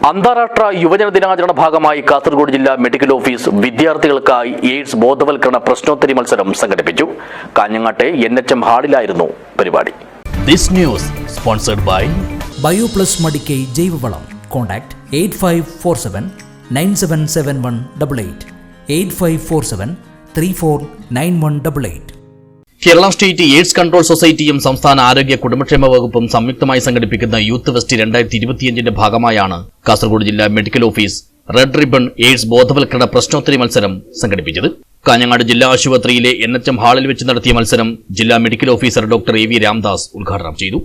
അന്താരാഷ്ട്ര യുവജന ദിനാചരണ ഭാഗമായി കാസർഗോഡ് ജില്ലാ മെഡിക്കൽ ഓഫീസ് വിദ്യാർത്ഥികൾക്കായി എയ്ഡ്സ് ബോധവൽക്കരണ പ്രശ്നോത്തരി മത്സരം സംഘടിപ്പിച്ചു. കാഞ്ഞങ്ങാട്ടെ NHM ഹാളിലായിരുന്നു പരിപാടി. This news sponsored by Bioplus Madikai ജൈവവളം. Contact 8547977188 8547349188. Kerala state AIDS control സൊസൈറ്റിയും സംസ്ഥാന ആരോഗ്യ കുടുംബക്ഷേമ വകുപ്പും സംയുക്തമായി സംഘടിപ്പിക്കുന്ന യൂത്ത് ഫെസ്റ്റ് 2025ന്റെ ഭാഗമായാണ് കാസർഗോഡ് ജില്ലാ medical office red ribbon AIDS ബോധവൽക്കരണ പ്രശ്നോത്തരി മത്സരം സംഘടിപ്പിച്ചത്. കാഞ്ഞങ്ങാട് ജില്ലാ ആശുപത്രിയിലെ NHM ഹാളിൽ വെച്ച് നടത്തിയ മത്സരം ജില്ലാ medical officer doctor AV Ramdas ഉദ്ഘാടനം ചെയ്തു.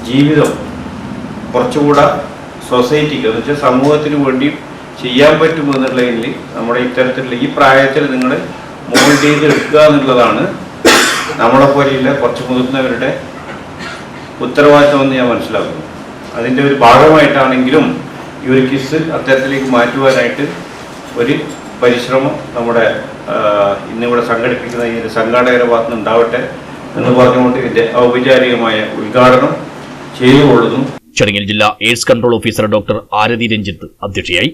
ജീവിതം കുറച്ചുകൂടെ സൊസൈറ്റിക്ക് എന്ന് വെച്ചാൽ സമൂഹത്തിന് വേണ്ടി ചെയ്യാൻ പറ്റുമെന്നുള്ളതിൽ നമ്മുടെ ഇത്തരത്തിലുള്ള ഈ പ്രായത്തിൽ നിങ്ങൾ മോൾഡ് ചെയ്ത് എടുക്കുക എന്നുള്ളതാണ് നമ്മളെ പോലെയുള്ള കുറച്ച് മുതിർന്നവരുടെ ഉത്തരവാദിത്തമെന്ന് ഞാൻ മനസ്സിലാക്കുന്നു. അതിൻ്റെ ഒരു ഭാഗമായിട്ടാണെങ്കിലും ഈ ഒരു കിസ് അത്തരത്തിലേക്ക് മാറ്റുവാനായിട്ട് ഒരു പരിശ്രമം നമ്മുടെ ഇന്നിവിടെ സംഘടിപ്പിക്കുന്ന ഈ ഒരു സംഘാടകരുടെ ഭാഗത്ത് ഉണ്ടാവട്ടെ എന്ന് പറഞ്ഞുകൊണ്ട് ഇതിൻ്റെ ഔപചാരികമായ ഉദ്ഘാടനം ചെയ്തുകൊള്ളുന്നു. ചടങ്ങിൽ ജില്ലാ എയ്ഡ്സ് കൺട്രോൾ ഓഫീസർ ഡോക്ടർ ആരതി രഞ്ജിത്ത് അധ്യക്ഷയായി.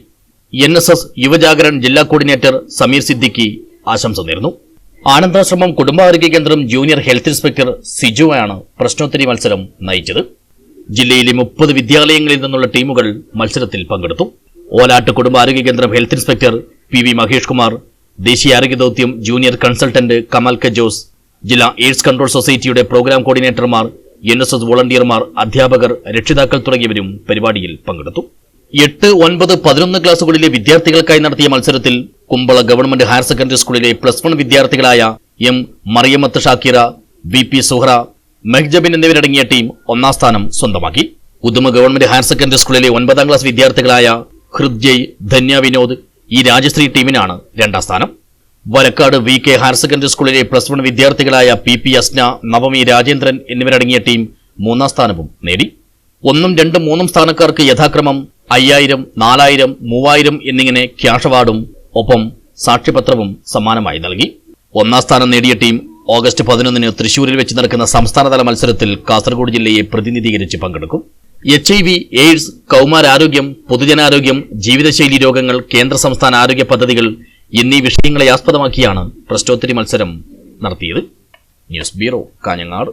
NSS യുവജാഗരൺ ജില്ലാ കോർഡിനേറ്റർ സമീർ സിദ്ദിഖി ആശംസ നേർന്നു. ആനന്ദാശ്രമം കുടുംബാരോഗ്യ കേന്ദ്രം ജൂനിയർ ഹെൽത്ത് ഇൻസ്പെക്ടർ സിജുവാണ് പ്രശ്നോത്തരി മത്സരം നയിച്ചത്. ജില്ലയിലെ 30 വിദ്യാലയങ്ങളിൽ നിന്നുള്ള ടീമുകൾ മത്സരത്തിൽ പങ്കെടുത്തു. ഓലാട്ട് കുടുംബാരോഗ്യ കേന്ദ്രം health inspector PV Mahesh Kumar, ദേശീയ ആരോഗ്യ ദൌത്യം junior consultant Kamal K. Jose, ജില്ലാ എയ്ഡ്സ് കൺട്രോൾ സൊസൈറ്റിയുടെ പ്രോഗ്രാം കോർഡിനേറ്റർമാർ, NSS വോളണ്ടിയർമാർ, അധ്യാപകർ, രക്ഷിതാക്കൾ തുടങ്ങിയവരും പരിപാടിയിൽ പങ്കെടുത്തു. 8, 9, 11 ക്ലാസുകളിലെ വിദ്യാർത്ഥികൾക്കായി നടത്തിയ മത്സരത്തിൽ കുമ്പള ഗവൺമെന്റ് ഹയർ സെക്കൻഡറി സ്കൂളിലെ +1 വിദ്യാർത്ഥികളായ M. മറിയമത്ത് ഷാക്കിറ, VP സുഹ്റ, മെഹ്ജബിൻ എന്നിവരടങ്ങിയ ടീം 1ാം സ്ഥാനം സ്വന്തമാക്കി. ഉദുമ ഗവൺമെന്റ് ഹയർ സെക്കൻഡറി സ്കൂളിലെ 9ാം ക്ലാസ് വിദ്യാർത്ഥികളായ ഹൃദ്ജയ്, ധന്യ വിനോദ്, ഈ രാജശ്രീ ടീമിനാണ് 2ാം സ്ഥാനം. വലക്കാട് VK ഹയർ സെക്കൻഡറി സ്കൂളിലെ +1 വിദ്യാർത്ഥികളായ PP അസ്ന, നവമി രാജേന്ദ്രൻ എന്നിവരടങ്ങിയ ടീം 3ാം സ്ഥാനവും നേടി. 1, 2, 3 സ്ഥാനക്കാർക്ക് യഥാക്രമം 5000, 4000, 3000 എന്നിങ്ങനെ ക്യാഷ് അവാർഡും ഒപ്പം സാക്ഷ്യപത്രവും സമ്മാനമായി നൽകി. 1ാം സ്ഥാനം നേടിയ ടീം ഓഗസ്റ്റ് 11 തൃശൂരിൽ വെച്ച് നടക്കുന്ന സംസ്ഥാനതല മത്സരത്തിൽ കാസർഗോഡ് ജില്ലയെ പ്രതിനിധീകരിച്ച് പങ്കെടുക്കും. HIV, എയ്ഡ്സ്, കൗമാരാരോഗ്യം, പൊതുജനാരോഗ്യം, ജീവിതശൈലി രോഗങ്ങൾ, കേന്ദ്ര സംസ്ഥാന ആരോഗ്യ പദ്ധതികൾ എന്നീ വിഷയങ്ങളെ ആസ്പദമാക്കിയാണ് പ്രശ്നോത്തരി മത്സരം നടത്തിയത്. News bureau, Kanhangad.